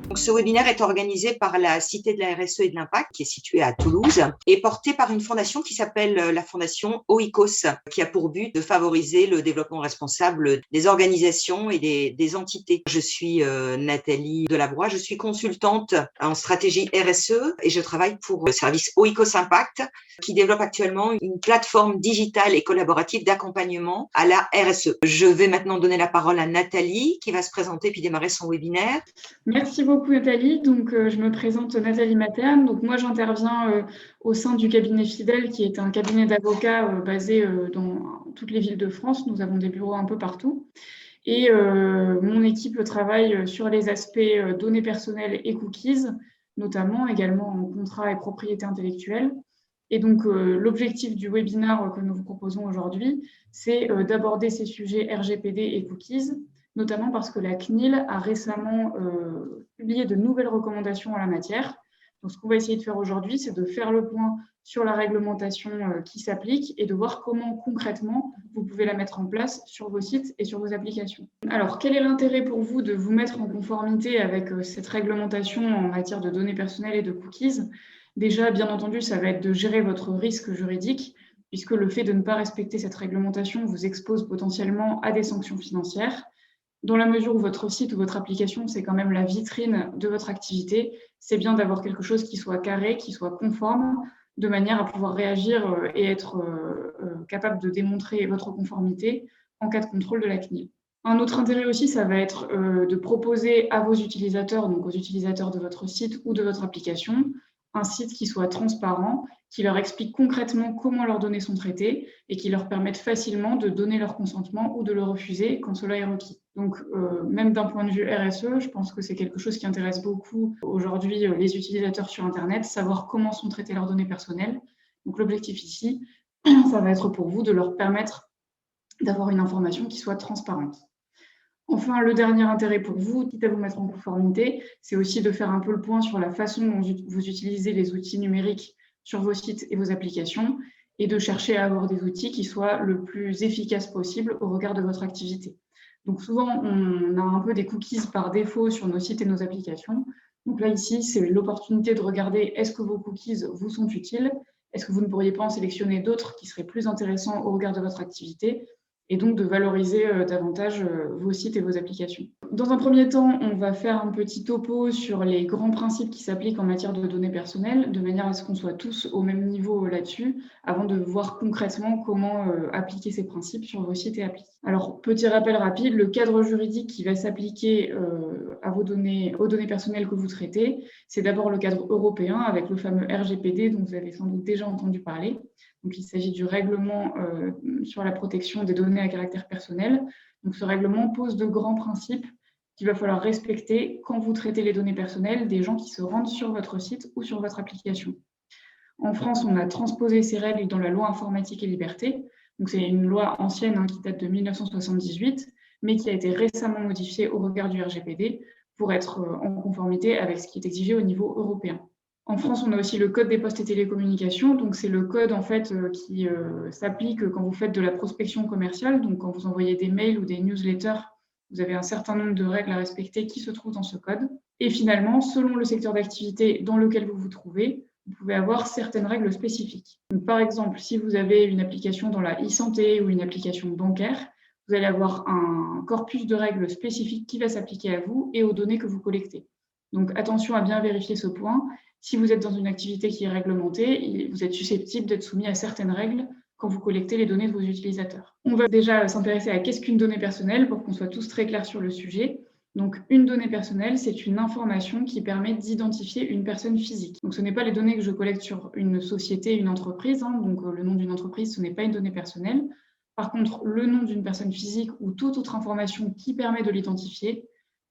Donc, ce webinaire est organisé par la Cité de la RSE et de l'Impact, qui est située à Toulouse, et porté par une fondation qui s'appelle la fondation OICOS, qui a pour but de favoriser le développement responsable des organisations et des entités. Je suis Nathalie Delabroix, je suis consultante en stratégie RSE et je travaille pour le service OICOS Impact, qui développe actuellement une plateforme digitale et collaborative d'accompagnement à la RSE. Je vais maintenant donner la parole à Nathalie, qui va se présenter puis démarrer son webinaire. Merci beaucoup Nathalie. Donc, je me présente Nathalie Materne. Donc, moi, j'interviens au sein du cabinet Fidèle, qui est un cabinet d'avocats basé dans toutes les villes de France. Nous avons des bureaux un peu partout. Et mon équipe travaille sur les aspects données personnelles et cookies, notamment également en contrat et propriété intellectuelle. Et donc, l'objectif du webinaire que nous vous proposons aujourd'hui, c'est d'aborder ces sujets RGPD et cookies, notamment parce que la CNIL a récemment publié de nouvelles recommandations en la matière. Donc, ce qu'on va essayer de faire aujourd'hui, c'est de faire le point sur la réglementation qui s'applique et de voir comment concrètement vous pouvez la mettre en place sur vos sites et sur vos applications. Alors, quel est l'intérêt pour vous de vous mettre en conformité avec cette réglementation en matière de données personnelles et de cookies ? Déjà, bien entendu, ça va être de gérer votre risque juridique, puisque le fait de ne pas respecter cette réglementation vous expose potentiellement à des sanctions financières. Dans la mesure où votre site ou votre application, c'est quand même la vitrine de votre activité, c'est bien d'avoir quelque chose qui soit carré, qui soit conforme, de manière à pouvoir réagir et être capable de démontrer votre conformité en cas de contrôle de la CNIL. Un autre intérêt aussi, ça va être de proposer à vos utilisateurs, donc aux utilisateurs de votre site ou de votre application, un site qui soit transparent, qui leur explique concrètement comment leurs données sont traitées et qui leur permette facilement de donner leur consentement ou de le refuser quand cela est requis. Donc, même d'un point de vue RSE, je pense que c'est quelque chose qui intéresse beaucoup aujourd'hui les utilisateurs sur Internet, savoir comment sont traitées leurs données personnelles. Donc, l'objectif ici, ça va être pour vous de leur permettre d'avoir une information qui soit transparente. Enfin, le dernier intérêt pour vous, quitte à vous mettre en conformité, c'est aussi de faire un peu le point sur la façon dont vous utilisez les outils numériques sur vos sites et vos applications et de chercher à avoir des outils qui soient le plus efficaces possible au regard de votre activité. Donc souvent, on a un peu des cookies par défaut sur nos sites et nos applications. Donc là, ici, c'est l'opportunité de regarder est-ce que vos cookies vous sont utiles, est-ce que vous ne pourriez pas en sélectionner d'autres qui seraient plus intéressants au regard de votre activité, et donc de valoriser davantage vos sites et vos applications. Dans un premier temps, on va faire un petit topo sur les grands principes qui s'appliquent en matière de données personnelles, de manière à ce qu'on soit tous au même niveau là-dessus, avant de voir concrètement comment appliquer ces principes sur vos sites et applis. Alors, petit rappel rapide, le cadre juridique qui va s'appliquer à aux données personnelles que vous traitez, c'est d'abord le cadre européen avec le fameux RGPD dont vous avez sans doute déjà entendu parler. Donc, il s'agit du règlement sur la protection des données à caractère personnel. Donc, ce règlement pose de grands principes qu'il va falloir respecter quand vous traitez les données personnelles des gens qui se rendent sur votre site ou sur votre application. En France, on a transposé ces règles dans la loi informatique et liberté. Donc, c'est une loi ancienne qui date de 1978, mais qui a été récemment modifiée au regard du RGPD pour être en conformité avec ce qui est exigé au niveau européen. En France, on a aussi le Code des postes et télécommunications. Donc, c'est le code en fait qui s'applique quand vous faites de la prospection commerciale. Donc, quand vous envoyez des mails ou des newsletters, vous avez un certain nombre de règles à respecter qui se trouvent dans ce code. Et finalement, selon le secteur d'activité dans lequel vous vous trouvez, vous pouvez avoir certaines règles spécifiques. Donc, par exemple, si vous avez une application dans la e-santé ou une application bancaire, vous allez avoir un corpus de règles spécifiques qui va s'appliquer à vous et aux données que vous collectez. Donc, attention à bien vérifier ce point. Si vous êtes dans une activité qui est réglementée, vous êtes susceptible d'être soumis à certaines règles quand vous collectez les données de vos utilisateurs. On va déjà s'intéresser à qu'est-ce qu'une donnée personnelle pour qu'on soit tous très clairs sur le sujet. Donc, une donnée personnelle, c'est une information qui permet d'identifier une personne physique. Donc, ce n'est pas les données que je collecte sur une société, une entreprise. Donc, le nom d'une entreprise, ce n'est pas une donnée personnelle. Par contre, le nom d'une personne physique ou toute autre information qui permet de l'identifier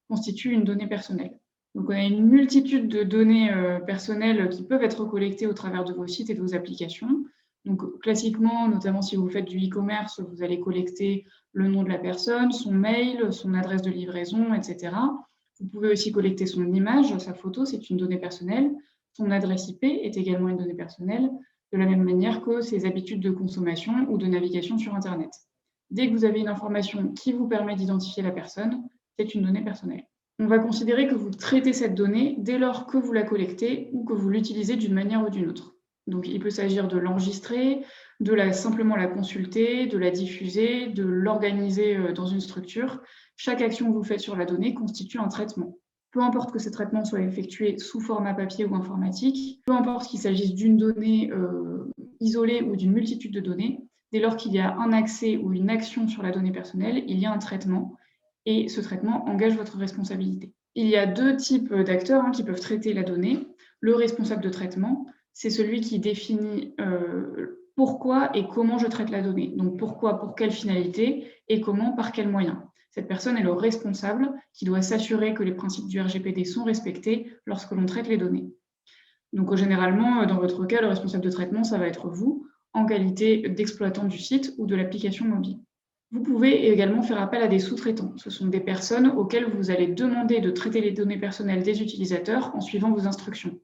constitue une donnée personnelle. Donc, on a une multitude de données personnelles qui peuvent être collectées au travers de vos sites et de vos applications. Donc, classiquement, notamment si vous faites du e-commerce, vous allez collecter le nom de la personne, son mail, son adresse de livraison, etc. Vous pouvez aussi collecter son image, sa photo, c'est une donnée personnelle. Son adresse IP est également une donnée personnelle, de la même manière que ses habitudes de consommation ou de navigation sur Internet. Dès que vous avez une information qui vous permet d'identifier la personne, c'est une donnée personnelle. On va considérer que vous traitez cette donnée dès lors que vous la collectez ou que vous l'utilisez d'une manière ou d'une autre. Donc, il peut s'agir de l'enregistrer, simplement la consulter, de la diffuser, de l'organiser dans une structure. Chaque action que vous faites sur la donnée constitue un traitement. Peu importe que ces traitements soient effectués sous format papier ou informatique, peu importe qu'il s'agisse d'une donnée isolée ou d'une multitude de données, dès lors qu'il y a un accès ou une action sur la donnée personnelle, il y a un traitement. Et ce traitement engage votre responsabilité. Il y a 2 types d'acteurs qui peuvent traiter la donnée. Le responsable de traitement, c'est celui qui définit pourquoi et comment je traite la donnée. Donc pourquoi, pour quelle finalité, et comment, par quels moyens. Cette personne est le responsable qui doit s'assurer que les principes du RGPD sont respectés lorsque l'on traite les données. Donc généralement, dans votre cas, le responsable de traitement, ça va être vous, en qualité d'exploitant du site ou de l'application mobile. Vous pouvez également faire appel à des sous-traitants. Ce sont des personnes auxquelles vous allez demander de traiter les données personnelles des utilisateurs en suivant vos instructions.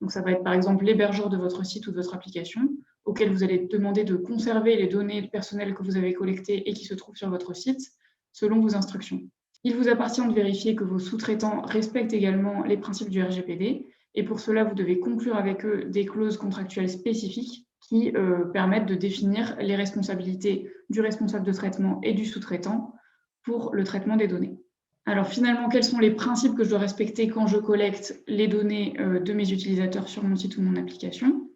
Donc ça va être par exemple l'hébergeur de votre site ou de votre application, auquel vous allez demander de conserver les données personnelles que vous avez collectées et qui se trouvent sur votre site, selon vos instructions. Il vous appartient de vérifier que vos sous-traitants respectent également les principes du RGPD, et pour cela, vous devez conclure avec eux des clauses contractuelles spécifiques qui permettent de définir les responsabilités du responsable de traitement et du sous-traitant pour le traitement des données. Alors finalement, quels sont les principes que je dois respecter quand je collecte les données de mes utilisateurs sur mon site ou mon application?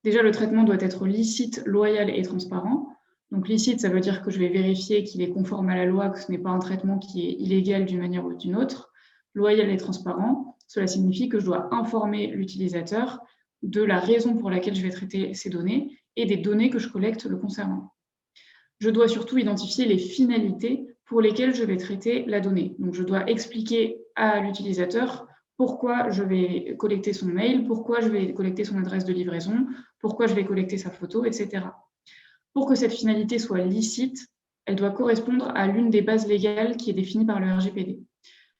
Déjà, le traitement doit être licite, loyal et transparent. Donc licite, ça veut dire que je vais vérifier qu'il est conforme à la loi, que ce n'est pas un traitement qui est illégal d'une manière ou d'une autre. Loyal et transparent, cela signifie que je dois informer l'utilisateur de la raison pour laquelle je vais traiter ces données et des données que je collecte le concernant. Je dois surtout identifier les finalités pour lesquelles je vais traiter la donnée. Donc, je dois expliquer à l'utilisateur pourquoi je vais collecter son mail, pourquoi je vais collecter son adresse de livraison, pourquoi je vais collecter sa photo, etc. Pour que cette finalité soit licite, elle doit correspondre à l'une des bases légales qui est définie par le RGPD.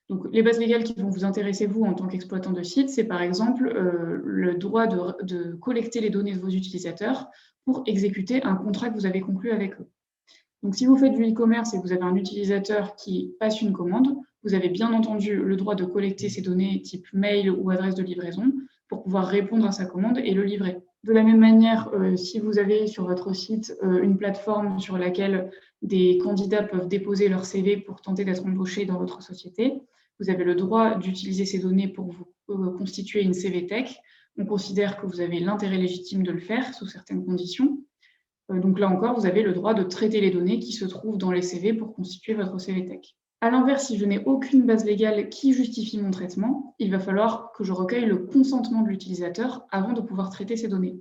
Donc, les bases légales qui vont vous intéresser, vous, en tant qu'exploitant de site, c'est par exemple le droit de collecter les données de vos utilisateurs pour exécuter un contrat que vous avez conclu avec eux. Donc, si vous faites du e-commerce et que vous avez un utilisateur qui passe une commande, vous avez bien entendu le droit de collecter ces données type mail ou adresse de livraison pour pouvoir répondre à sa commande et le livrer. De la même manière, si vous avez sur votre site une plateforme sur laquelle des candidats peuvent déposer leur CV pour tenter d'être embauchés dans votre société, vous avez le droit d'utiliser ces données pour vous constituer une CV Tech. On considère que vous avez l'intérêt légitime de le faire sous certaines conditions. Donc là encore, vous avez le droit de traiter les données qui se trouvent dans les CV pour constituer votre CV Tech. À l'inverse, si je n'ai aucune base légale qui justifie mon traitement, il va falloir que je recueille le consentement de l'utilisateur avant de pouvoir traiter ces données.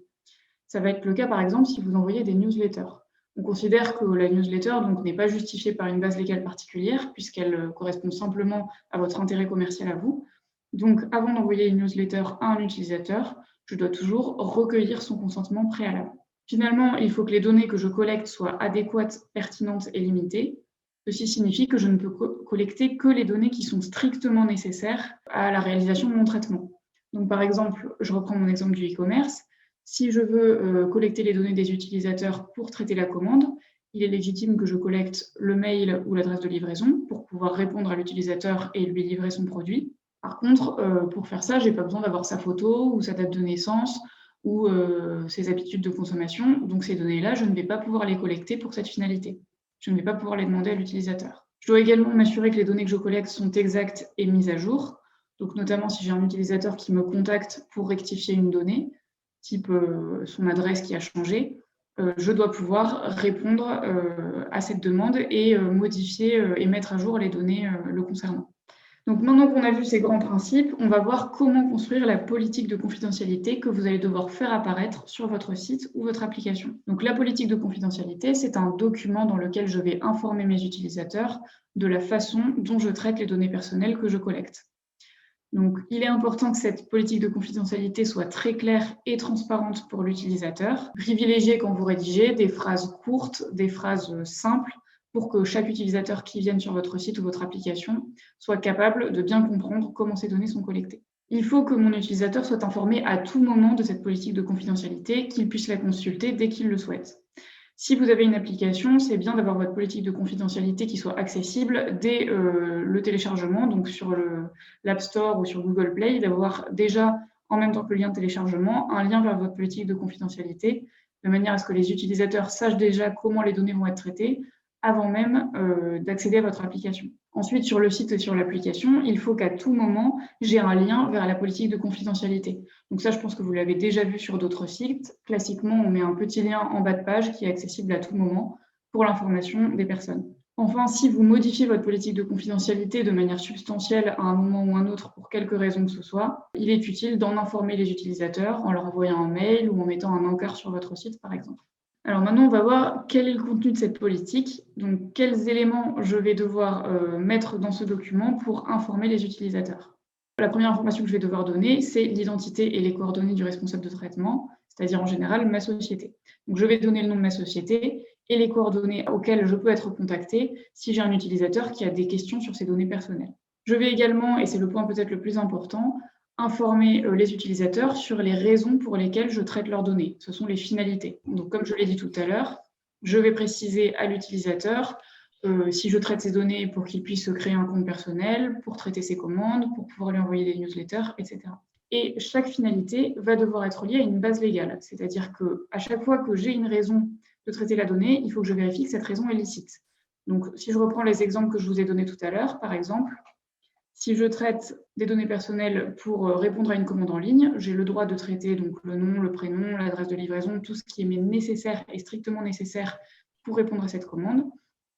Ça va être le cas, par exemple, si vous envoyez des newsletters. On considère que la newsletter n'est pas justifiée par une base légale particulière, puisqu'elle correspond simplement à votre intérêt commercial à vous. Donc, avant d'envoyer une newsletter à un utilisateur, je dois toujours recueillir son consentement préalable. Finalement, il faut que les données que je collecte soient adéquates, pertinentes et limitées. Ceci signifie que je ne peux collecter que les données qui sont strictement nécessaires à la réalisation de mon traitement. Donc, par exemple, je reprends mon exemple du e-commerce. Si je veux collecter les données des utilisateurs pour traiter la commande, il est légitime que je collecte le mail ou l'adresse de livraison pour pouvoir répondre à l'utilisateur et lui livrer son produit. Par contre, pour faire ça, je n'ai pas besoin d'avoir sa photo ou sa date de naissance ou ses habitudes de consommation. Donc, ces données-là, je ne vais pas pouvoir les collecter pour cette finalité. Je ne vais pas pouvoir les demander à l'utilisateur. Je dois également m'assurer que les données que je collecte sont exactes et mises à jour. Donc, notamment si j'ai un utilisateur qui me contacte pour rectifier une donnée, type son adresse qui a changé, je dois pouvoir répondre à cette demande et modifier et mettre à jour les données le concernant. Donc maintenant qu'on a vu ces grands principes, on va voir comment construire la politique de confidentialité que vous allez devoir faire apparaître sur votre site ou votre application. Donc la politique de confidentialité, c'est un document dans lequel je vais informer mes utilisateurs de la façon dont je traite les données personnelles que je collecte. Donc, il est important que cette politique de confidentialité soit très claire et transparente pour l'utilisateur. Privilégiez quand vous rédigez des phrases courtes, des phrases simples, pour que chaque utilisateur qui vienne sur votre site ou votre application soit capable de bien comprendre comment ces données sont collectées. Il faut que mon utilisateur soit informé à tout moment de cette politique de confidentialité, qu'il puisse la consulter dès qu'il le souhaite. Si vous avez une application, c'est bien d'avoir votre politique de confidentialité qui soit accessible dès le téléchargement, donc sur l'App Store ou sur Google Play, d'avoir déjà, en même temps que le lien de téléchargement, un lien vers votre politique de confidentialité, de manière à ce que les utilisateurs sachent déjà comment les données vont être traitées avant même d'accéder à votre application. Ensuite, sur le site et sur l'application, il faut qu'à tout moment, j'ai un lien vers la politique de confidentialité. Donc ça, je pense que vous l'avez déjà vu sur d'autres sites. Classiquement, on met un petit lien en bas de page qui est accessible à tout moment pour l'information des personnes. Enfin, si vous modifiez votre politique de confidentialité de manière substantielle à un moment ou un autre pour quelque raison que ce soit, il est utile d'en informer les utilisateurs en leur envoyant un mail ou en mettant un encart sur votre site, par exemple. Alors maintenant, on va voir quel est le contenu de cette politique, donc quels éléments je vais devoir mettre dans ce document pour informer les utilisateurs. La première information que je vais devoir donner, c'est l'identité et les coordonnées du responsable de traitement, c'est-à-dire en général ma société. Donc je vais donner le nom de ma société et les coordonnées auxquelles je peux être contacté si j'ai un utilisateur qui a des questions sur ses données personnelles. Je vais également, et c'est le point peut-être le plus important, informer les utilisateurs sur les raisons pour lesquelles je traite leurs données. Ce sont les finalités. Donc, comme je l'ai dit tout à l'heure, je vais préciser à l'utilisateur si je traite ces données pour qu'il puisse se créer un compte personnel, pour traiter ses commandes, pour pouvoir lui envoyer des newsletters, etc. Et chaque finalité va devoir être liée à une base légale. C'est-à-dire qu'à chaque fois que j'ai une raison de traiter la donnée, il faut que je vérifie que cette raison est licite. Donc, si je reprends les exemples que je vous ai donnés tout à l'heure, par exemple, si je traite des données personnelles pour répondre à une commande en ligne, j'ai le droit de traiter donc, le nom, le prénom, l'adresse de livraison, tout ce qui est nécessaire et strictement nécessaire pour répondre à cette commande.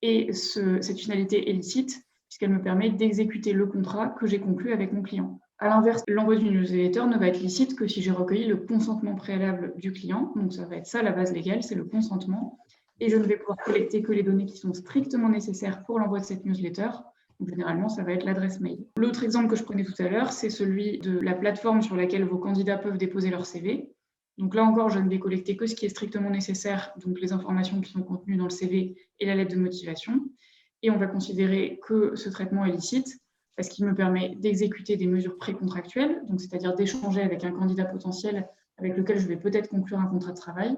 Et cette finalité est licite, puisqu'elle me permet d'exécuter le contrat que j'ai conclu avec mon client. À l'inverse, l'envoi d'une newsletter ne va être licite que si j'ai recueilli le consentement préalable du client. Donc ça va être ça la base légale, c'est le consentement. Et je ne vais pouvoir collecter que les données qui sont strictement nécessaires pour l'envoi de cette newsletter. Donc, généralement, ça va être l'adresse mail. L'autre exemple que je prenais tout à l'heure, c'est celui de la plateforme sur laquelle vos candidats peuvent déposer leur CV. Donc là encore, je ne vais collecter que ce qui est strictement nécessaire, donc les informations qui sont contenues dans le CV et la lettre de motivation. Et on va considérer que ce traitement est licite parce qu'il me permet d'exécuter des mesures précontractuelles, donc c'est-à-dire d'échanger avec un candidat potentiel avec lequel je vais peut-être conclure un contrat de travail.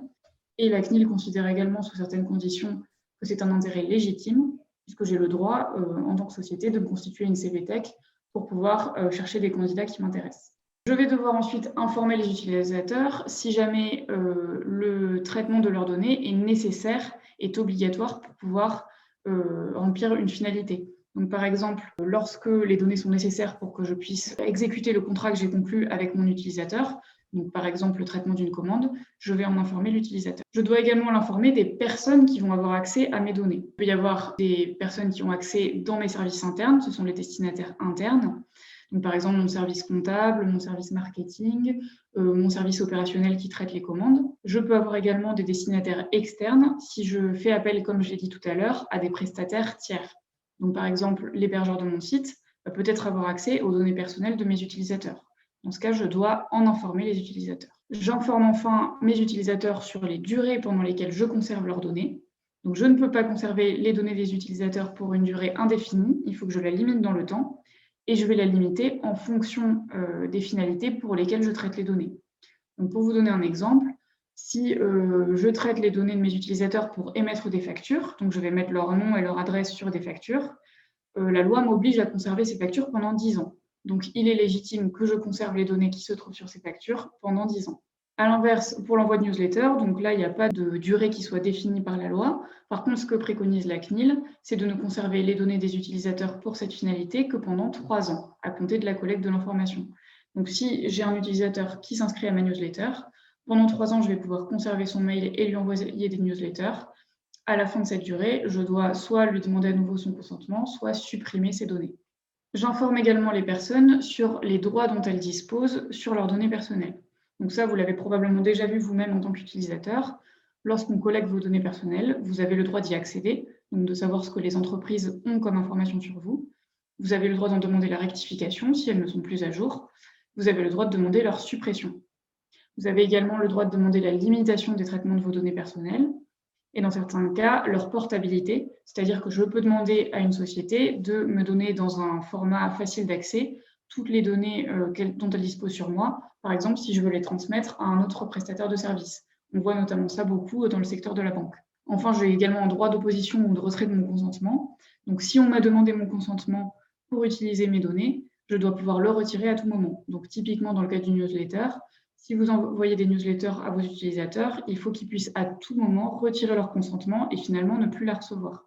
Et la CNIL considère également, sous certaines conditions, que c'est un intérêt légitime, puisque j'ai le droit, en tant que société, de me constituer une CVTech pour pouvoir chercher des candidats qui m'intéressent. Je vais devoir ensuite informer les utilisateurs si jamais le traitement de leurs données est nécessaire, est obligatoire pour pouvoir remplir une finalité. Donc, par exemple, lorsque les données sont nécessaires pour que je puisse exécuter le contrat que j'ai conclu avec mon utilisateur, donc par exemple le traitement d'une commande, je vais en informer l'utilisateur. Je dois également l'informer des personnes qui vont avoir accès à mes données. Il peut y avoir des personnes qui ont accès dans mes services internes, ce sont les destinataires internes. Donc, par exemple, mon service comptable, mon service marketing, mon service opérationnel qui traite les commandes. Je peux avoir également des destinataires externes si je fais appel, comme je l'ai dit tout à l'heure, à des prestataires tiers. Donc, par exemple, l'hébergeur de mon site va peut-être avoir accès aux données personnelles de mes utilisateurs. Dans ce cas, je dois en informer les utilisateurs. J'informe enfin mes utilisateurs sur les durées pendant lesquelles je conserve leurs données. Donc, je ne peux pas conserver les données des utilisateurs pour une durée indéfinie. Il faut que je la limite dans le temps. Et je vais la limiter en fonction des finalités pour lesquelles je traite les données. Donc, pour vous donner un exemple, si je traite les données de mes utilisateurs pour émettre des factures, donc je vais mettre leur nom et leur adresse sur des factures, la loi m'oblige à conserver ces factures pendant 10 ans. Donc, il est légitime que je conserve les données qui se trouvent sur ces factures pendant 10 ans. À l'inverse, pour l'envoi de newsletter, donc là, il n'y a pas de durée qui soit définie par la loi. Par contre, ce que préconise la CNIL, c'est de ne conserver les données des utilisateurs pour cette finalité que pendant 3 ans, à compter de la collecte de l'information. Donc, si j'ai un utilisateur qui s'inscrit à ma newsletter, pendant 3 ans, je vais pouvoir conserver son mail et lui envoyer des newsletters. À la fin de cette durée, je dois soit lui demander à nouveau son consentement, soit supprimer ces données. J'informe également les personnes sur les droits dont elles disposent sur leurs données personnelles. Donc ça, vous l'avez probablement déjà vu vous-même en tant qu'utilisateur. Lorsqu'on collecte vos données personnelles, vous avez le droit d'y accéder, donc de savoir ce que les entreprises ont comme information sur vous. Vous avez le droit d'en demander la rectification si elles ne sont plus à jour. Vous avez le droit de demander leur suppression. Vous avez également le droit de demander la limitation des traitements de vos données personnelles. Et dans certains cas, leur portabilité, c'est-à-dire que je peux demander à une société de me donner dans un format facile d'accès toutes les données dont elle dispose sur moi, par exemple si je veux les transmettre à un autre prestataire de service. On voit notamment ça beaucoup dans le secteur de la banque. Enfin, j'ai également un droit d'opposition ou de retrait de mon consentement. Donc, si on m'a demandé mon consentement pour utiliser mes données, je dois pouvoir le retirer à tout moment. Donc, typiquement, dans le cas d'une newsletter, si vous envoyez des newsletters à vos utilisateurs, il faut qu'ils puissent à tout moment retirer leur consentement et finalement ne plus la recevoir.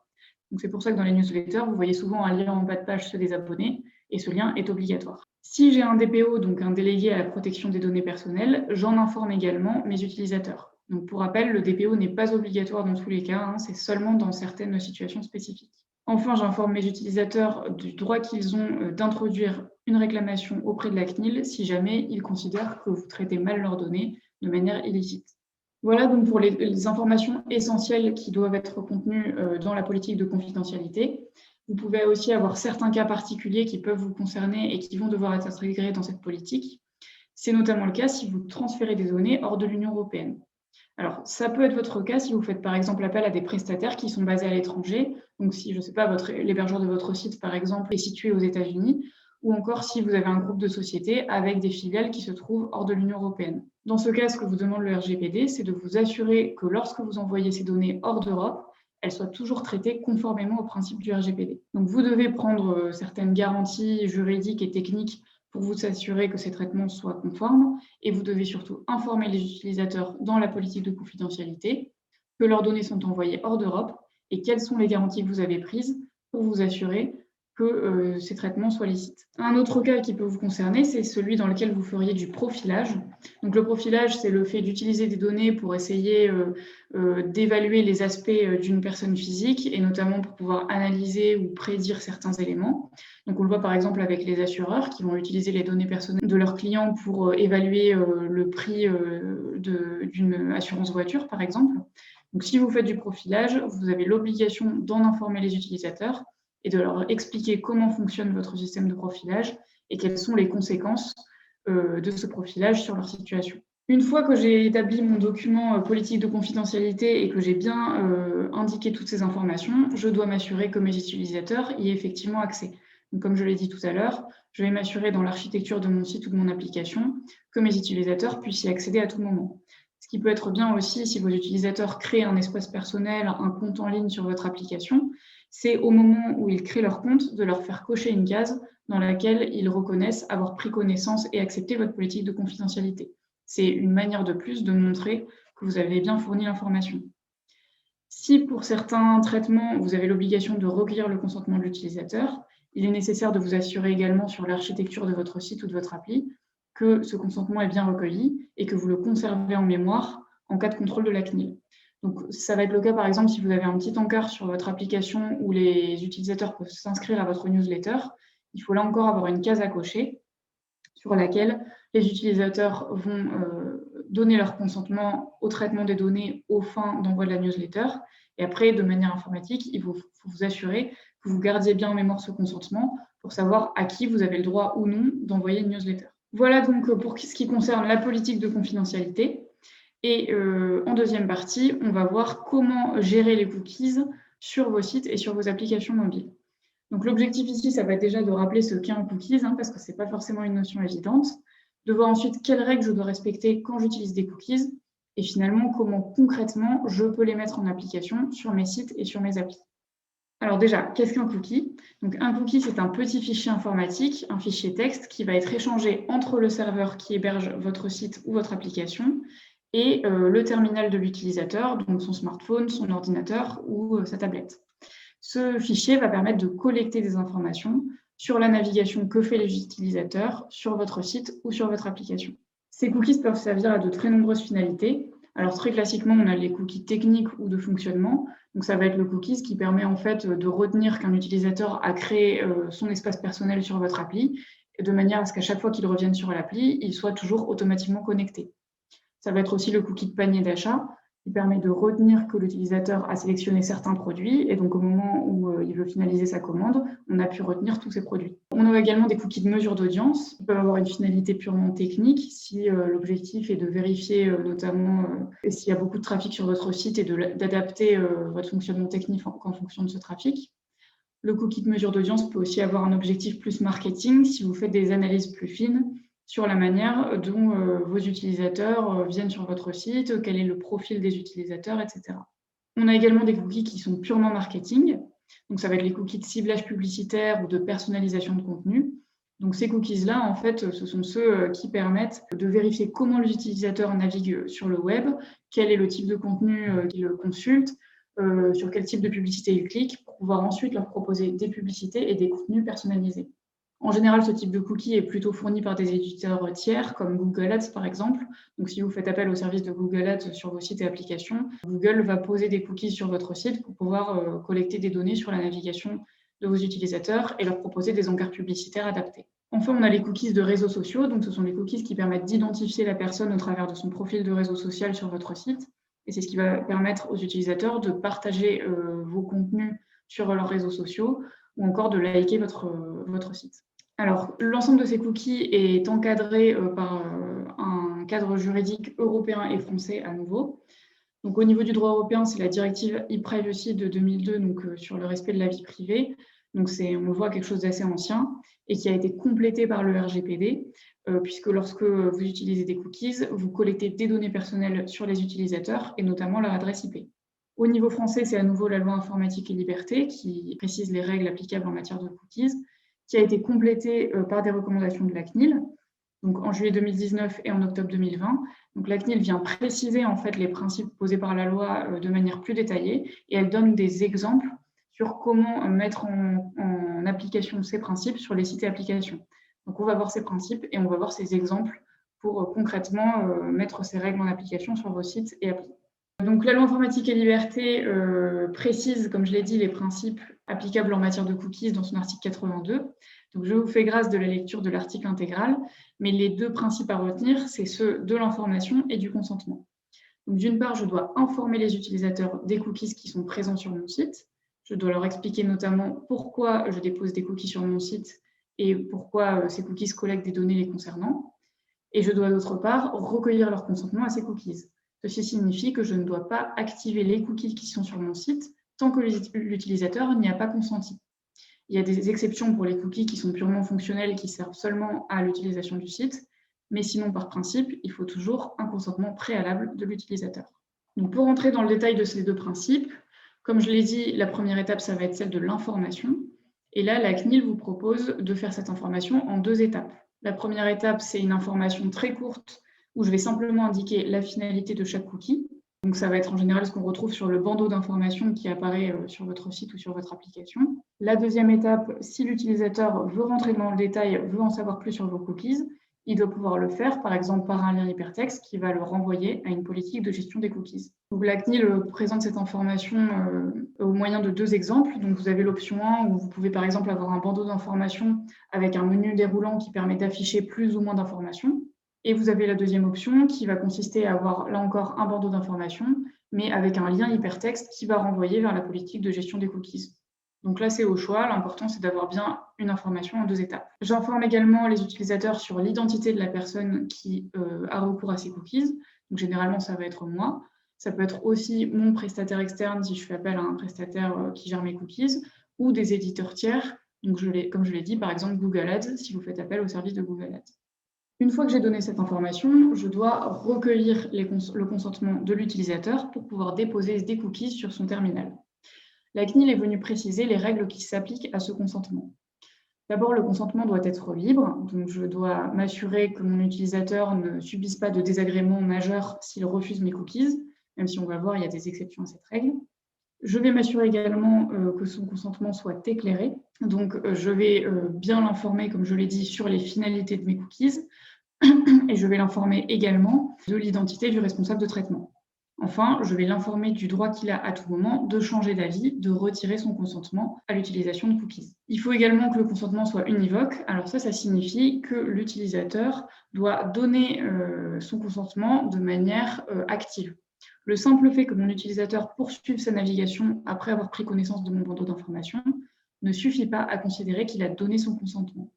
Donc, c'est pour ça que dans les newsletters, vous voyez souvent un lien en bas de page, ceux des abonnés, et ce lien est obligatoire. Si j'ai un DPO, donc un délégué à la protection des données personnelles, j'en informe également mes utilisateurs. Donc, pour rappel, le DPO n'est pas obligatoire dans tous les cas, c'est seulement dans certaines situations spécifiques. Enfin, j'informe mes utilisateurs du droit qu'ils ont d'introduire une réclamation auprès de la CNIL si jamais ils considèrent que vous traitez mal leurs données de manière illicite. Voilà donc pour les informations essentielles qui doivent être contenues dans la politique de confidentialité. Vous pouvez aussi avoir certains cas particuliers qui peuvent vous concerner et qui vont devoir être intégrés dans cette politique. C'est notamment le cas si vous transférez des données hors de l'Union européenne. Alors, ça peut être votre cas si vous faites par exemple appel à des prestataires qui sont basés à l'étranger. Donc, si, je ne sais pas, l'hébergeur de votre site, par exemple, est situé aux États-Unis, ou encore si vous avez un groupe de sociétés avec des filiales qui se trouvent hors de l'Union européenne. Dans ce cas, ce que vous demande le RGPD, c'est de vous assurer que lorsque vous envoyez ces données hors d'Europe, elles soient toujours traitées conformément aux principes du RGPD. Donc, vous devez prendre certaines garanties juridiques et techniques pour vous assurer que ces traitements soient conformes, et vous devez surtout informer les utilisateurs dans la politique de confidentialité que leurs données sont envoyées hors d'Europe et quelles sont les garanties que vous avez prises pour vous assurer que ces traitements soient licites. Un autre cas qui peut vous concerner, c'est celui dans lequel vous feriez du profilage. Donc le profilage, c'est le fait d'utiliser des données pour essayer d'évaluer les aspects d'une personne physique et notamment pour pouvoir analyser ou prédire certains éléments. Donc on le voit par exemple avec les assureurs qui vont utiliser les données personnelles de leurs clients pour évaluer le prix d'une assurance voiture par exemple. Donc si vous faites du profilage, vous avez l'obligation d'en informer les utilisateurs et de leur expliquer comment fonctionne votre système de profilage et quelles sont les conséquences de ce profilage sur leur situation. Une fois que j'ai établi mon document politique de confidentialité et que j'ai bien indiqué toutes ces informations, je dois m'assurer que mes utilisateurs y aient effectivement accès. Donc, comme je l'ai dit tout à l'heure, je vais m'assurer dans l'architecture de mon site ou de mon application que mes utilisateurs puissent y accéder à tout moment. Ce qui peut être bien aussi si vos utilisateurs créent un espace personnel, un compte en ligne sur votre application, c'est au moment où ils créent leur compte de leur faire cocher une case dans laquelle ils reconnaissent avoir pris connaissance et accepté votre politique de confidentialité. C'est une manière de plus de montrer que vous avez bien fourni l'information. Si pour certains traitements, vous avez l'obligation de recueillir le consentement de l'utilisateur, il est nécessaire de vous assurer également sur l'architecture de votre site ou de votre appli que ce consentement est bien recueilli et que vous le conservez en mémoire en cas de contrôle de la CNIL. Donc, ça va être le cas, par exemple, si vous avez un petit encart sur votre application où les utilisateurs peuvent s'inscrire à votre newsletter. Il faut là encore avoir une case à cocher sur laquelle les utilisateurs vont donner leur consentement au traitement des données aux fins d'envoi de la newsletter. Et après, de manière informatique, il faut vous assurer que vous gardiez bien en mémoire ce consentement pour savoir à qui vous avez le droit ou non d'envoyer une newsletter. Voilà donc pour ce qui concerne la politique de confidentialité. Et en deuxième partie, on va voir comment gérer les cookies sur vos sites et sur vos applications mobiles. Donc l'objectif ici, ça va être déjà de rappeler ce qu'est un cookies, parce que ce n'est pas forcément une notion évidente, de voir ensuite quelles règles je dois respecter quand j'utilise des cookies, et finalement comment concrètement je peux les mettre en application sur mes sites et sur mes applis. Alors déjà, qu'est-ce qu'un cookie? Donc un cookie, c'est un petit fichier informatique, un fichier texte qui va être échangé entre le serveur qui héberge votre site ou votre application et le terminal de l'utilisateur, donc son smartphone, son ordinateur ou sa tablette. Ce fichier va permettre de collecter des informations sur la navigation que fait les utilisateurs sur votre site ou sur votre application. Ces cookies peuvent servir à de très nombreuses finalités. Alors très classiquement, on a les cookies techniques ou de fonctionnement. Donc ça va être le cookies qui permet en fait de retenir qu'un utilisateur a créé son espace personnel sur votre appli, de manière à ce qu'à chaque fois qu'il revienne sur l'appli, il soit toujours automatiquement connecté. Ça va être aussi le cookie de panier d'achat qui permet de retenir que l'utilisateur a sélectionné certains produits et donc au moment où il veut finaliser sa commande, on a pu retenir tous ces produits. On a également des cookies de mesure d'audience qui peuvent avoir une finalité purement technique si l'objectif est de vérifier notamment s'il y a beaucoup de trafic sur votre site et d'adapter votre fonctionnement technique en fonction de ce trafic. Le cookie de mesure d'audience peut aussi avoir un objectif plus marketing si vous faites des analyses plus fines sur la manière dont vos utilisateurs viennent sur votre site, quel est le profil des utilisateurs, etc. On a également des cookies qui sont purement marketing. Donc, ça va être les cookies de ciblage publicitaire ou de personnalisation de contenu. Donc, ces cookies-là, en fait, ce sont ceux qui permettent de vérifier comment les utilisateurs naviguent sur le web, quel est le type de contenu qu'ils consultent, sur quel type de publicité ils cliquent, pour pouvoir ensuite leur proposer des publicités et des contenus personnalisés. En général, ce type de cookie est plutôt fourni par des éditeurs tiers, comme Google Ads par exemple. Donc, si vous faites appel au service de Google Ads sur vos sites et applications, Google va poser des cookies sur votre site pour pouvoir collecter des données sur la navigation de vos utilisateurs et leur proposer des encarts publicitaires adaptés. Enfin, on a les cookies de réseaux sociaux. Donc, ce sont les cookies qui permettent d'identifier la personne au travers de son profil de réseau social sur votre site. Et c'est ce qui va permettre aux utilisateurs de partager vos contenus sur leurs réseaux sociaux ou encore de liker votre site. Alors, l'ensemble de ces cookies est encadré par un cadre juridique européen et français à nouveau. Donc, au niveau du droit européen, c'est la directive e-privacy de 2002, donc sur le respect de la vie privée. Donc, on le voit quelque chose d'assez ancien et qui a été complété par le RGPD, puisque lorsque vous utilisez des cookies, vous collectez des données personnelles sur les utilisateurs et notamment leur adresse IP. Au niveau français, c'est à nouveau la loi informatique et liberté qui précise les règles applicables en matière de cookies, qui a été complétée par des recommandations de la CNIL, donc en juillet 2019 et en octobre 2020. Donc la CNIL vient préciser en fait les principes posés par la loi de manière plus détaillée et elle donne des exemples sur comment mettre en application ces principes sur les sites et applications. Donc on va voir ces principes et on va voir ces exemples pour concrètement mettre ces règles en application sur vos sites et applis. Donc la loi informatique et liberté précise, comme je l'ai dit, les principes applicables en matière de cookies dans son article 82. Donc je vous fais grâce de la lecture de l'article intégral, mais les deux principes à retenir, c'est ceux de l'information et du consentement. Donc d'une part, je dois informer les utilisateurs des cookies qui sont présents sur mon site. Je dois leur expliquer notamment pourquoi je dépose des cookies sur mon site et pourquoi ces cookies collectent des données les concernant. Et je dois d'autre part recueillir leur consentement à ces cookies. Ceci signifie que je ne dois pas activer les cookies qui sont sur mon site tant que l'utilisateur n'y a pas consenti. Il y a des exceptions pour les cookies qui sont purement fonctionnels et qui servent seulement à l'utilisation du site, mais sinon, par principe, il faut toujours un consentement préalable de l'utilisateur. Donc, pour entrer dans le détail de ces deux principes, comme je l'ai dit, la première étape, ça va être celle de l'information. Et là, la CNIL vous propose de faire cette information en deux étapes. La première étape, c'est une information très courte où je vais simplement indiquer la finalité de chaque cookie. Donc, ça va être en général ce qu'on retrouve sur le bandeau d'information qui apparaît sur votre site ou sur votre application. La deuxième étape, si l'utilisateur veut rentrer dans le détail, veut en savoir plus sur vos cookies, il doit pouvoir le faire, par exemple, par un lien hypertexte qui va le renvoyer à une politique de gestion des cookies. Donc, la CNIL présente cette information au moyen de deux exemples. Donc, vous avez l'option 1 où vous pouvez, par exemple, avoir un bandeau d'information avec un menu déroulant qui permet d'afficher plus ou moins d'informations. Et vous avez la deuxième option qui va consister à avoir, là encore, un bandeau d'informations, mais avec un lien hypertexte qui va renvoyer vers la politique de gestion des cookies. Donc là, c'est au choix. L'important, c'est d'avoir bien une information en deux étapes. J'informe également les utilisateurs sur l'identité de la personne qui a recours à ces cookies. Donc généralement, ça va être moi. Ça peut être aussi mon prestataire externe si je fais appel à un prestataire qui gère mes cookies, ou des éditeurs tiers. Donc comme je l'ai dit, par exemple Google Ads, si vous faites appel au service de Google Ads. Une fois que j'ai donné cette information, je dois recueillir le consentement de l'utilisateur pour pouvoir déposer des cookies sur son terminal. La CNIL est venue préciser les règles qui s'appliquent à ce consentement. D'abord, le consentement doit être libre, donc je dois m'assurer que mon utilisateur ne subisse pas de désagréments majeurs s'il refuse mes cookies, même si on va voir, il y a des exceptions à cette règle. Je vais m'assurer également que son consentement soit éclairé, donc je vais bien l'informer, comme je l'ai dit, sur les finalités de mes cookies, et je vais l'informer également de l'identité du responsable de traitement. Enfin, je vais l'informer du droit qu'il a à tout moment de changer d'avis, de retirer son consentement à l'utilisation de cookies. Il faut également que le consentement soit univoque. Alors ça signifie que l'utilisateur doit donner son consentement de manière active. Le simple fait que mon utilisateur poursuive sa navigation après avoir pris connaissance de mon bandeau d'information ne suffit pas à considérer qu'il a donné son consentement.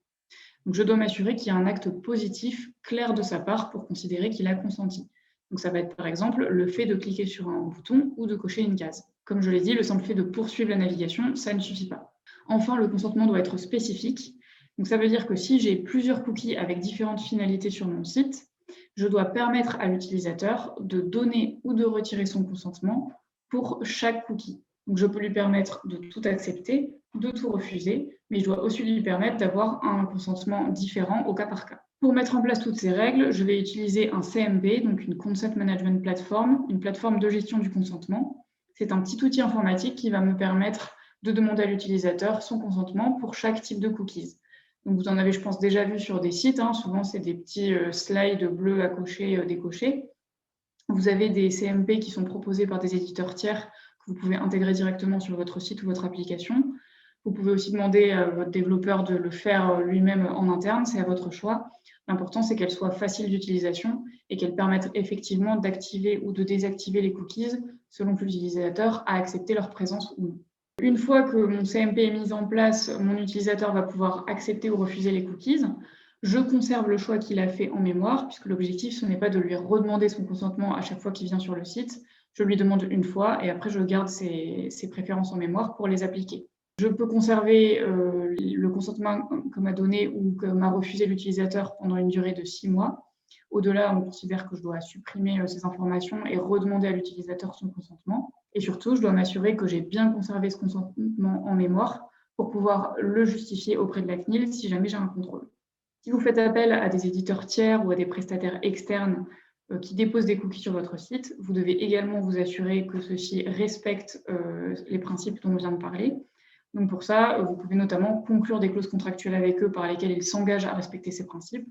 Donc, je dois m'assurer qu'il y a un acte positif clair de sa part pour considérer qu'il a consenti. Donc, ça va être par exemple le fait de cliquer sur un bouton ou de cocher une case. Comme je l'ai dit, le simple fait de poursuivre la navigation, ça ne suffit pas. Enfin, le consentement doit être spécifique. Donc, ça veut dire que si j'ai plusieurs cookies avec différentes finalités sur mon site, je dois permettre à l'utilisateur de donner ou de retirer son consentement pour chaque cookie. Donc, je peux lui permettre de tout accepter, de tout refuser, mais je dois aussi lui permettre d'avoir un consentement différent au cas par cas. Pour mettre en place toutes ces règles, je vais utiliser un CMP, donc une Consent Management Platform, une plateforme de gestion du consentement. C'est un petit outil informatique qui va me permettre de demander à l'utilisateur son consentement pour chaque type de cookies. Donc vous en avez, je pense, déjà vu sur des sites. Souvent, c'est des petits slides bleus à cocher, décocher. Vous avez des CMP qui sont proposés par des éditeurs tiers que vous pouvez intégrer directement sur votre site ou votre application. Vous pouvez aussi demander à votre développeur de le faire lui-même en interne, c'est à votre choix. L'important, c'est qu'elle soit facile d'utilisation et qu'elle permette effectivement d'activer ou de désactiver les cookies selon que l'utilisateur a accepté leur présence ou non. Une fois que mon CMP est mis en place, mon utilisateur va pouvoir accepter ou refuser les cookies. Je conserve le choix qu'il a fait en mémoire, puisque l'objectif, ce n'est pas de lui redemander son consentement à chaque fois qu'il vient sur le site. Je lui demande une fois et après, je garde ses préférences en mémoire pour les appliquer. Je peux conserver le consentement que m'a donné ou que m'a refusé l'utilisateur pendant une durée de 6 mois. Au-delà, on considère que je dois supprimer ces informations et redemander à l'utilisateur son consentement. Et surtout, je dois m'assurer que j'ai bien conservé ce consentement en mémoire pour pouvoir le justifier auprès de la CNIL si jamais j'ai un contrôle. Si vous faites appel à des éditeurs tiers ou à des prestataires externes qui déposent des cookies sur votre site, vous devez également vous assurer que ceux-ci respectent les principes dont on vient de parler. Donc pour ça, vous pouvez notamment conclure des clauses contractuelles avec eux par lesquelles ils s'engagent à respecter ces principes.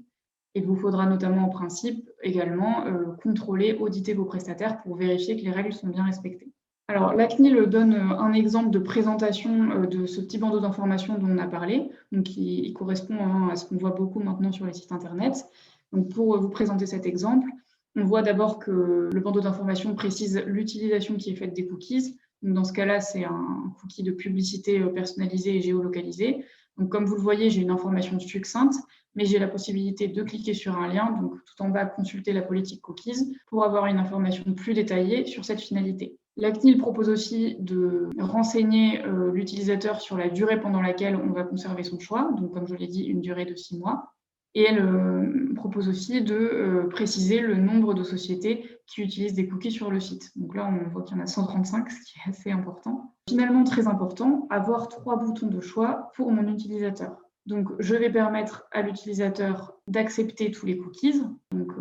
Et il vous faudra notamment en principe également contrôler, auditer vos prestataires pour vérifier que les règles sont bien respectées. Alors, la CNIL donne un exemple de présentation de ce petit bandeau d'informations dont on a parlé, donc qui correspond à ce qu'on voit beaucoup maintenant sur les sites internet. Donc, pour vous présenter cet exemple, on voit d'abord que le bandeau d'informations précise l'utilisation qui est faite des cookies. Donc, dans ce cas-là, c'est un cookie de publicité personnalisée et géolocalisée. Donc, comme vous le voyez, j'ai une information succincte, mais j'ai la possibilité de cliquer sur un lien, donc tout en bas, consulter la politique cookies, pour avoir une information plus détaillée sur cette finalité. La CNIL propose aussi de renseigner l'utilisateur sur la durée pendant laquelle on va conserver son choix, donc comme je l'ai dit, une durée de 6 mois. Et elle propose aussi de préciser le nombre de sociétés qui utilisent des cookies sur le site. Donc là, on voit qu'il y en a 135, ce qui est assez important. Finalement, très important, avoir 3 boutons de choix pour mon utilisateur. Donc, je vais permettre à l'utilisateur d'accepter tous les cookies, donc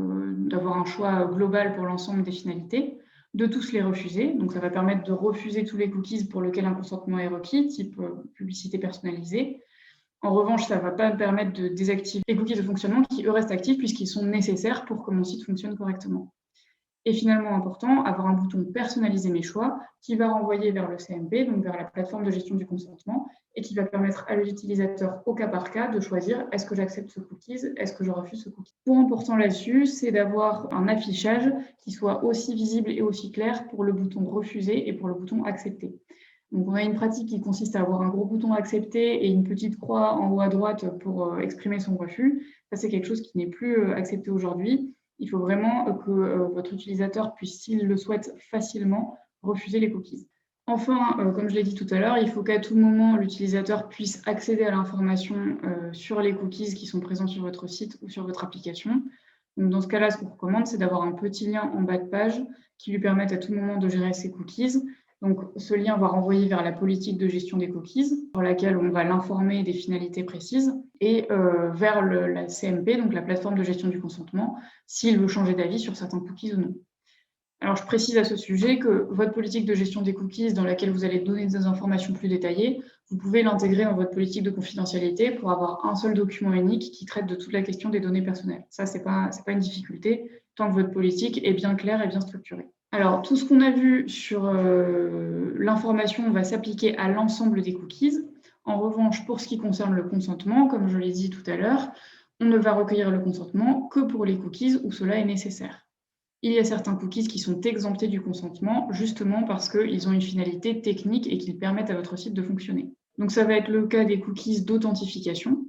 d'avoir un choix global pour l'ensemble des finalités, de tous les refuser. Donc, ça va permettre de refuser tous les cookies pour lesquels un consentement est requis, type publicité personnalisée. En revanche, ça ne va pas me permettre de désactiver les cookies de fonctionnement qui, eux, restent actifs puisqu'ils sont nécessaires pour que mon site fonctionne correctement. Et finalement, important, avoir un bouton « Personnaliser mes choix » qui va renvoyer vers le CMP, donc vers la plateforme de gestion du consentement, et qui va permettre à l'utilisateur, au cas par cas, de choisir est-ce que j'accepte ce cookie, est-ce que je refuse ce cookie. Point important là-dessus, c'est d'avoir un affichage qui soit aussi visible et aussi clair pour le bouton « Refuser » et pour le bouton « Accepter ». Donc, on a une pratique qui consiste à avoir un gros bouton « Accepter » et une petite croix en haut à droite pour exprimer son refus. Ça, c'est quelque chose qui n'est plus accepté aujourd'hui. Il faut vraiment que votre utilisateur puisse, s'il le souhaite facilement, refuser les cookies. Enfin, comme je l'ai dit tout à l'heure, il faut qu'à tout moment, l'utilisateur puisse accéder à l'information sur les cookies qui sont présents sur votre site ou sur votre application. Donc, dans ce cas-là, ce qu'on recommande, c'est d'avoir un petit lien en bas de page qui lui permette à tout moment de gérer ses cookies. Donc, ce lien va renvoyer vers la politique de gestion des cookies, sur laquelle on va l'informer des finalités précises, et vers la CMP, donc la plateforme de gestion du consentement, s'il veut changer d'avis sur certains cookies ou non. Alors, je précise à ce sujet que votre politique de gestion des cookies, dans laquelle vous allez donner des informations plus détaillées, vous pouvez l'intégrer dans votre politique de confidentialité pour avoir un seul document unique qui traite de toute la question des données personnelles. Ça, c'est pas une difficulté, tant que votre politique est bien claire et bien structurée. Alors, tout ce qu'on a vu sur l'information va s'appliquer à l'ensemble des cookies. En revanche, pour ce qui concerne le consentement, comme je l'ai dit tout à l'heure, on ne va recueillir le consentement que pour les cookies où cela est nécessaire. Il y a certains cookies qui sont exemptés du consentement, justement parce qu'ils ont une finalité technique et qu'ils permettent à votre site de fonctionner. Donc, ça va être le cas des cookies d'authentification.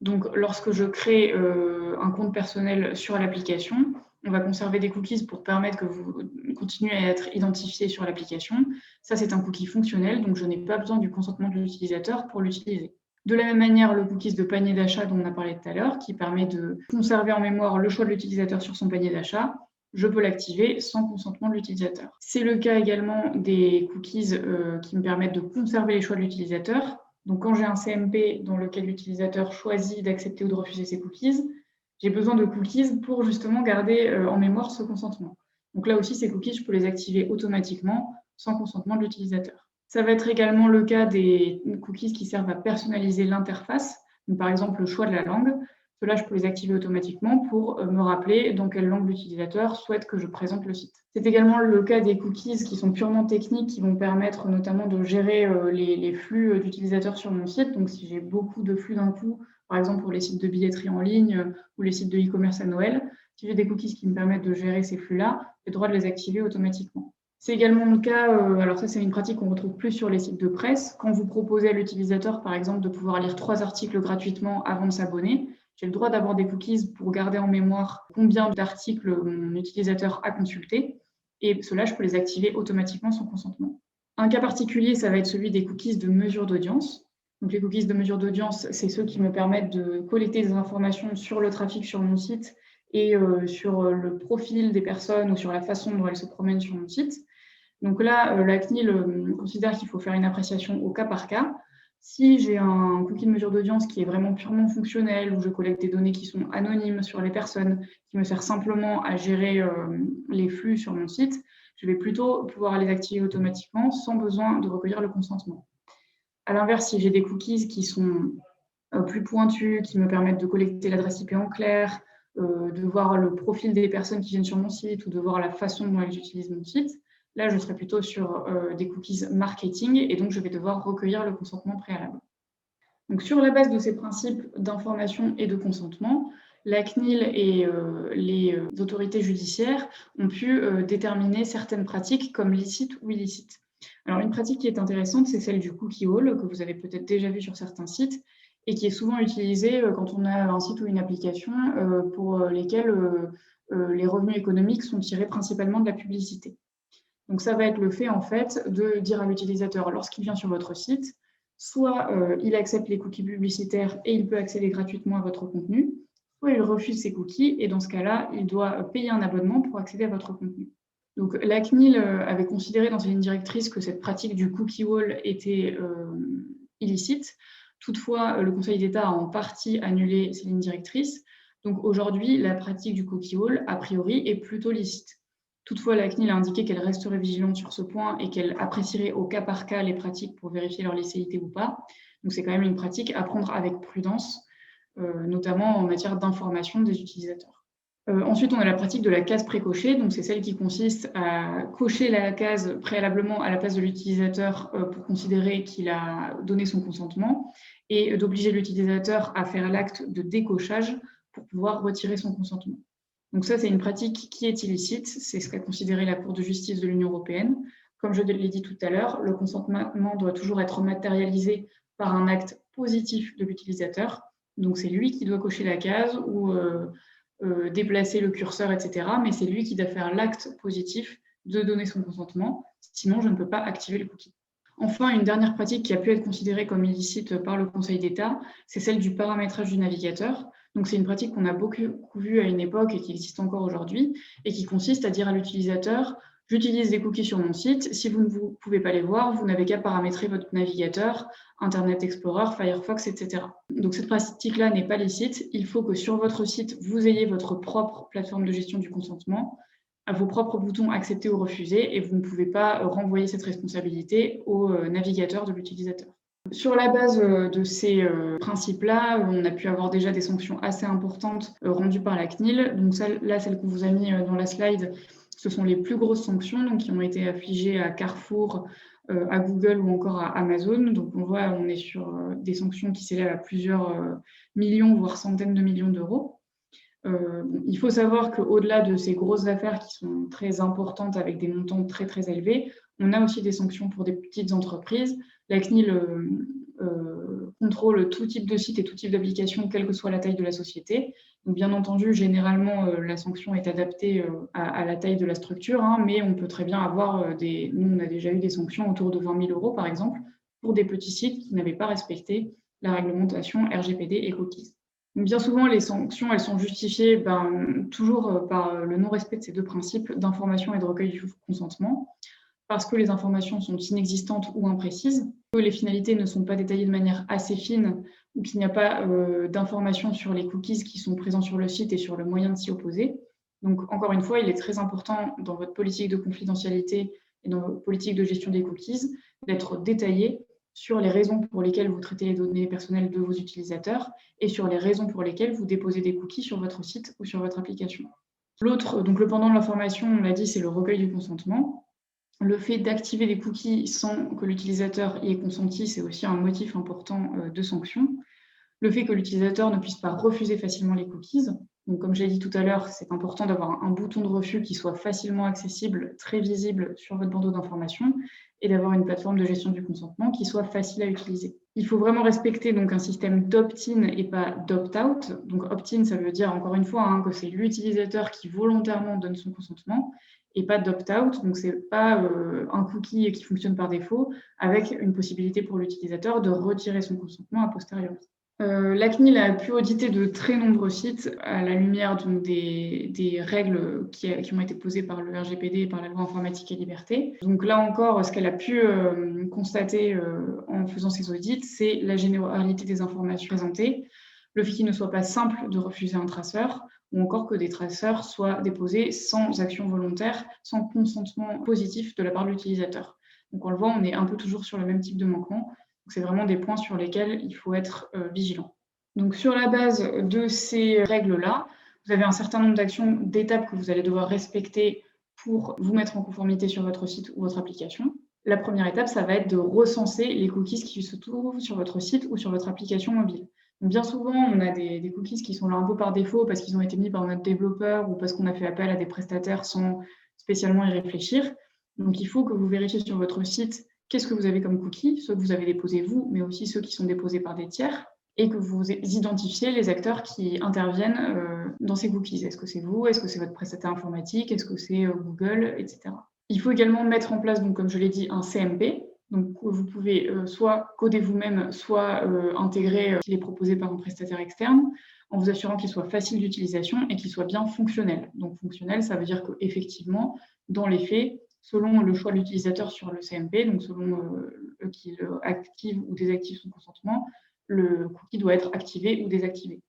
Donc, lorsque je crée un compte personnel sur l'application, on va conserver des cookies pour permettre que vous continuez à être identifié sur l'application. Ça, c'est un cookie fonctionnel, donc je n'ai pas besoin du consentement de l'utilisateur pour l'utiliser. De la même manière, le cookies de panier d'achat dont on a parlé tout à l'heure, qui permet de conserver en mémoire le choix de l'utilisateur sur son panier d'achat, je peux l'activer sans consentement de l'utilisateur. C'est le cas également des cookies qui me permettent de conserver les choix de l'utilisateur. Donc quand j'ai un CMP dans lequel l'utilisateur choisit d'accepter ou de refuser ses cookies, j'ai besoin de cookies pour justement garder en mémoire ce consentement. Donc là aussi, ces cookies, je peux les activer automatiquement sans consentement de l'utilisateur. Ça va être également le cas des cookies qui servent à personnaliser l'interface. Donc, par exemple, le choix de la langue. Ceux-là, je peux les activer automatiquement pour me rappeler dans quelle langue l'utilisateur souhaite que je présente le site. C'est également le cas des cookies qui sont purement techniques, qui vont permettre notamment de gérer les flux d'utilisateurs sur mon site. Donc, si j'ai beaucoup de flux d'un coup, par exemple pour les sites de billetterie en ligne ou les sites de e-commerce à Noël, si j'ai des cookies qui me permettent de gérer ces flux-là, j'ai le droit de les activer automatiquement. C'est également le cas, alors ça c'est une pratique qu'on retrouve plus sur les sites de presse, quand vous proposez à l'utilisateur par exemple de pouvoir lire 3 articles gratuitement avant de s'abonner, j'ai le droit d'avoir des cookies pour garder en mémoire combien d'articles mon utilisateur a consulté, et ceux-là je peux les activer automatiquement sans consentement. Un cas particulier, ça va être celui des cookies de mesure d'audience. Donc les cookies de mesure d'audience, c'est ceux qui me permettent de collecter des informations sur le trafic sur mon site et sur le profil des personnes ou sur la façon dont elles se promènent sur mon site. Donc là, la CNIL considère qu'il faut faire une appréciation au cas par cas. Si j'ai un cookie de mesure d'audience qui est vraiment purement fonctionnel, où je collecte des données qui sont anonymes sur les personnes, qui me sert simplement à gérer les flux sur mon site, je vais plutôt pouvoir les activer automatiquement sans besoin de recueillir le consentement. À l'inverse, si j'ai des cookies qui sont plus pointus, qui me permettent de collecter l'adresse IP en clair, de voir le profil des personnes qui viennent sur mon site ou de voir la façon dont elles utilisent mon site, là, je serai plutôt sur des cookies marketing et donc je vais devoir recueillir le consentement préalable. Donc, sur la base de ces principes d'information et de consentement, la CNIL et les autorités judiciaires ont pu déterminer certaines pratiques comme licites ou illicites. Alors, une pratique qui est intéressante, c'est celle du cookie haul, que vous avez peut-être déjà vu sur certains sites, et qui est souvent utilisée quand on a un site ou une application pour lesquels les revenus économiques sont tirés principalement de la publicité. Donc, ça va être le fait, en fait, de dire à l'utilisateur, lorsqu'il vient sur votre site, soit il accepte les cookies publicitaires et il peut accéder gratuitement à votre contenu, soit il refuse ces cookies et dans ce cas-là, il doit payer un abonnement pour accéder à votre contenu. Donc, la CNIL avait considéré dans ses lignes directrices que cette pratique du cookie wall était illicite. Toutefois, le Conseil d'État a en partie annulé ces lignes directrices. Donc, aujourd'hui, la pratique du cookie wall, a priori, est plutôt licite. Toutefois, la CNIL a indiqué qu'elle resterait vigilante sur ce point et qu'elle apprécierait au cas par cas les pratiques pour vérifier leur licéité ou pas. Donc, c'est quand même une pratique à prendre avec prudence, notamment en matière d'information des utilisateurs. Ensuite, on a la pratique de la case précochée. Donc, c'est celle qui consiste à cocher la case préalablement à la place de l'utilisateur pour considérer qu'il a donné son consentement et d'obliger l'utilisateur à faire l'acte de décochage pour pouvoir retirer son consentement. Donc ça, c'est une pratique qui est illicite, c'est ce qu'a considéré la Cour de justice de l'Union européenne. Comme je l'ai dit tout à l'heure, le consentement doit toujours être matérialisé par un acte positif de l'utilisateur. Donc c'est lui qui doit cocher la case ou déplacer le curseur, etc. Mais c'est lui qui doit faire l'acte positif de donner son consentement. Sinon, je ne peux pas activer le cookie. Enfin, une dernière pratique qui a pu être considérée comme illicite par le Conseil d'État, c'est celle du paramétrage du navigateur. Donc, c'est une pratique qu'on a beaucoup vue à une époque et qui existe encore aujourd'hui, et qui consiste à dire à l'utilisateur « J'utilise des cookies sur mon site, si vous ne pouvez pas les voir, vous n'avez qu'à paramétrer votre navigateur, Internet Explorer, Firefox, etc. » Donc, cette pratique-là n'est pas licite. Il faut que sur votre site, vous ayez votre propre plateforme de gestion du consentement, à vos propres boutons accepter ou refuser, et vous ne pouvez pas renvoyer cette responsabilité au navigateur de l'utilisateur. Sur la base de ces principes-là, on a pu avoir déjà des sanctions assez importantes rendues par la CNIL. Donc là, celles qu'on vous a mis dans la slide, ce sont les plus grosses sanctions donc, qui ont été affligées à Carrefour, à Google ou encore à Amazon. Donc on voit, on est sur des sanctions qui s'élèvent à plusieurs millions, voire centaines de millions d'euros. Il faut savoir qu'au-delà de ces grosses affaires qui sont très importantes avec des montants très très élevés, on a aussi des sanctions pour des petites entreprises. La CNIL contrôle tout type de site et tout type d'application, quelle que soit la taille de la société. Donc, bien entendu, généralement, la sanction est adaptée à la taille de la structure, hein, mais on peut très bien avoir nous, on a déjà eu des sanctions autour de 20 000 € par exemple, pour des petits sites qui n'avaient pas respecté la réglementation RGPD et cookies. Donc, bien souvent, les sanctions, elles sont justifiées toujours par le non-respect de ces deux principes d'information et de recueil du consentement, parce que les informations sont inexistantes ou imprécises, que les finalités ne sont pas détaillées de manière assez fine ou qu'il n'y a pas d'informations sur les cookies qui sont présents sur le site et sur le moyen de s'y opposer. Donc, encore une fois, il est très important dans votre politique de confidentialité et dans votre politique de gestion des cookies d'être détaillé sur les raisons pour lesquelles vous traitez les données personnelles de vos utilisateurs et sur les raisons pour lesquelles vous déposez des cookies sur votre site ou sur votre application. L'autre, donc le pendant de l'information, on l'a dit, c'est le recueil du consentement. Le fait d'activer des cookies sans que l'utilisateur y ait consenti, c'est aussi un motif important de sanction. Le fait que l'utilisateur ne puisse pas refuser facilement les cookies. Donc, comme j'ai dit tout à l'heure, c'est important d'avoir un bouton de refus qui soit facilement accessible, très visible sur votre bandeau d'information et d'avoir une plateforme de gestion du consentement qui soit facile à utiliser. Il faut vraiment respecter donc un système d'opt-in et pas d'opt-out. Donc, opt-in, ça veut dire encore une fois que c'est l'utilisateur qui volontairement donne son consentement et pas d'opt-out. Donc, ce n'est pas un cookie qui fonctionne par défaut avec une possibilité pour l'utilisateur de retirer son consentement a posteriori. La CNIL a pu auditer de très nombreux sites à la lumière des règles qui ont été posées par le RGPD et par la loi informatique et liberté. Donc là encore, ce qu'elle a pu constater en faisant ces audits, c'est la généralité des informations présentées, le fait qu'il ne soit pas simple de refuser un traceur, ou encore que des traceurs soient déposés sans action volontaire, sans consentement positif de la part de l'utilisateur. Donc on le voit, on est un peu toujours sur le même type de manquement. C'est vraiment des points sur lesquels il faut être vigilant. Donc, sur la base de ces règles-là, vous avez un certain nombre d'actions, d'étapes que vous allez devoir respecter pour vous mettre en conformité sur votre site ou votre application. La première étape, ça va être de recenser les cookies qui se trouvent sur votre site ou sur votre application mobile. Donc, bien souvent, on a des cookies qui sont là un peu par défaut parce qu'ils ont été mis par notre développeur ou parce qu'on a fait appel à des prestataires sans spécialement y réfléchir. Donc, il faut que vous vérifiez sur votre site qu'est-ce que vous avez comme cookies, ceux que vous avez déposés vous, mais aussi ceux qui sont déposés par des tiers, et que vous identifiez les acteurs qui interviennent dans ces cookies. Est-ce que c'est vous? Est-ce que c'est votre prestataire informatique? Est-ce que c'est Google, etc. Il faut également mettre en place, donc, comme je l'ai dit, un CMP. Donc, vous pouvez soit coder vous-même, soit intégrer s'il est proposé par un prestataire externe, en vous assurant qu'il soit facile d'utilisation et qu'il soit bien fonctionnel. Donc, fonctionnel, ça veut dire qu'effectivement, dans les faits, selon le choix de l'utilisateur sur le CMP, donc selon qu'il active ou désactive son consentement, le cookie doit être activé ou désactivé.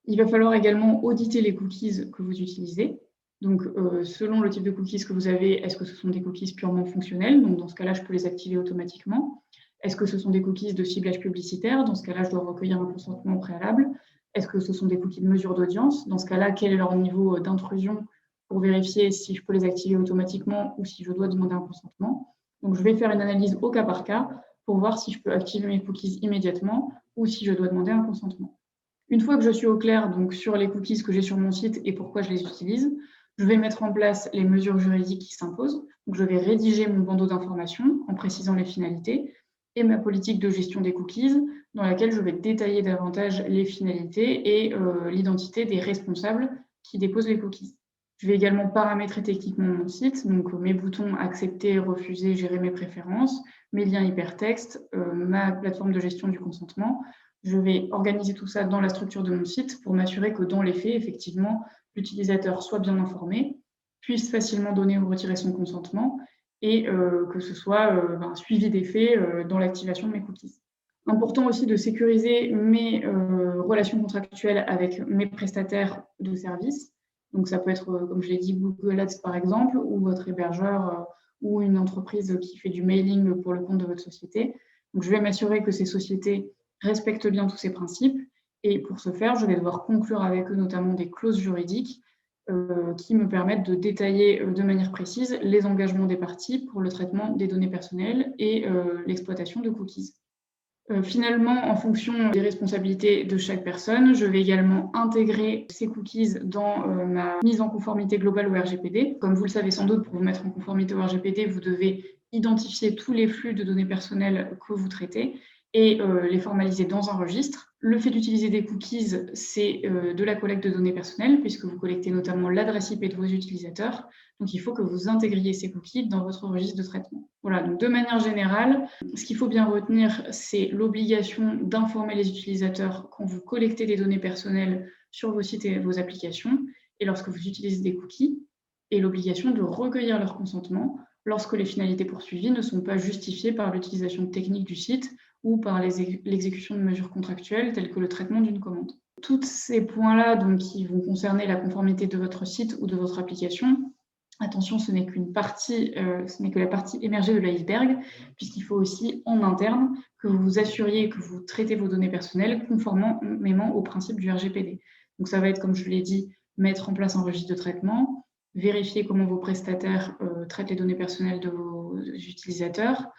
Il va falloir également auditer les cookies que vous utilisez. Donc, selon le type de cookies que vous avez, est-ce que ce sont des cookies purement fonctionnels? Donc, dans ce cas-là, je peux les activer automatiquement. Est-ce que ce sont des cookies de ciblage publicitaire? Dans ce cas-là, je dois recueillir un consentement préalable. Est-ce que ce sont des cookies de mesure d'audience? Dans ce cas-là, quel est leur niveau d'intrusion pour vérifier si je peux les activer automatiquement ou si je dois demander un consentement. Donc, je vais faire une analyse au cas par cas pour voir si je peux activer mes cookies immédiatement ou si je dois demander un consentement. Une fois que je suis au clair donc, sur les cookies que j'ai sur mon site et pourquoi je les utilise, je vais mettre en place les mesures juridiques qui s'imposent. Donc, je vais rédiger mon bandeau d'informations en précisant les finalités et ma politique de gestion des cookies dans laquelle je vais détailler davantage les finalités et l'identité des responsables qui déposent les cookies. Je vais également paramétrer techniquement mon site, donc mes boutons accepter, refuser, gérer mes préférences, mes liens hypertextes, ma plateforme de gestion du consentement. Je vais organiser tout ça dans la structure de mon site pour m'assurer que dans les faits, effectivement, l'utilisateur soit bien informé, puisse facilement donner ou retirer son consentement et que ce soit suivi des faits dans l'activation de mes cookies. Important aussi de sécuriser mes relations contractuelles avec mes prestataires de services. Donc, ça peut être, comme je l'ai dit, Google Ads par exemple, ou votre hébergeur ou une entreprise qui fait du mailing pour le compte de votre société. Donc, je vais m'assurer que ces sociétés respectent bien tous ces principes. Et pour ce faire, je vais devoir conclure avec eux notamment des clauses juridiques qui me permettent de détailler de manière précise les engagements des parties pour le traitement des données personnelles et l'exploitation de cookies. Finalement, en fonction des responsabilités de chaque personne, je vais également intégrer ces cookies dans ma mise en conformité globale au RGPD. Comme vous le savez sans doute, pour vous mettre en conformité au RGPD, vous devez identifier tous les flux de données personnelles que vous traitez et les formaliser dans un registre. Le fait d'utiliser des cookies, c'est de la collecte de données personnelles, puisque vous collectez notamment l'adresse IP de vos utilisateurs. Donc, il faut que vous intégriez ces cookies dans votre registre de traitement. Voilà, donc de manière générale, ce qu'il faut bien retenir, c'est l'obligation d'informer les utilisateurs quand vous collectez des données personnelles sur vos sites et vos applications, et lorsque vous utilisez des cookies, et l'obligation de recueillir leur consentement lorsque les finalités poursuivies ne sont pas justifiées par l'utilisation technique du site ou par l'exécution de mesures contractuelles telles que le traitement d'une commande. Tous ces points-là, donc, qui vont concerner la conformité de votre site ou de votre application, attention, ce n'est que la partie émergée de l'iceberg, puisqu'il faut aussi en interne que vous vous assuriez que vous traitez vos données personnelles conformément au principe du RGPD. Donc ça va être, comme je l'ai dit, mettre en place un registre de traitement, vérifier comment vos prestataires traitent les données personnelles de vos utilisateurs,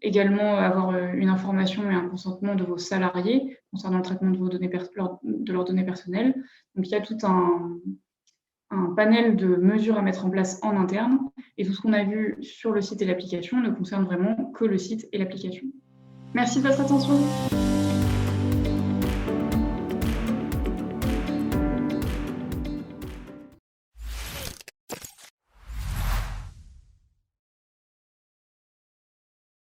également avoir une information et un consentement de vos salariés concernant le traitement de leurs données personnelles. Donc il y a tout un panel de mesures à mettre en place en interne, et tout ce qu'on a vu sur le site et l'application ne concerne vraiment que le site et l'application. Merci de votre attention.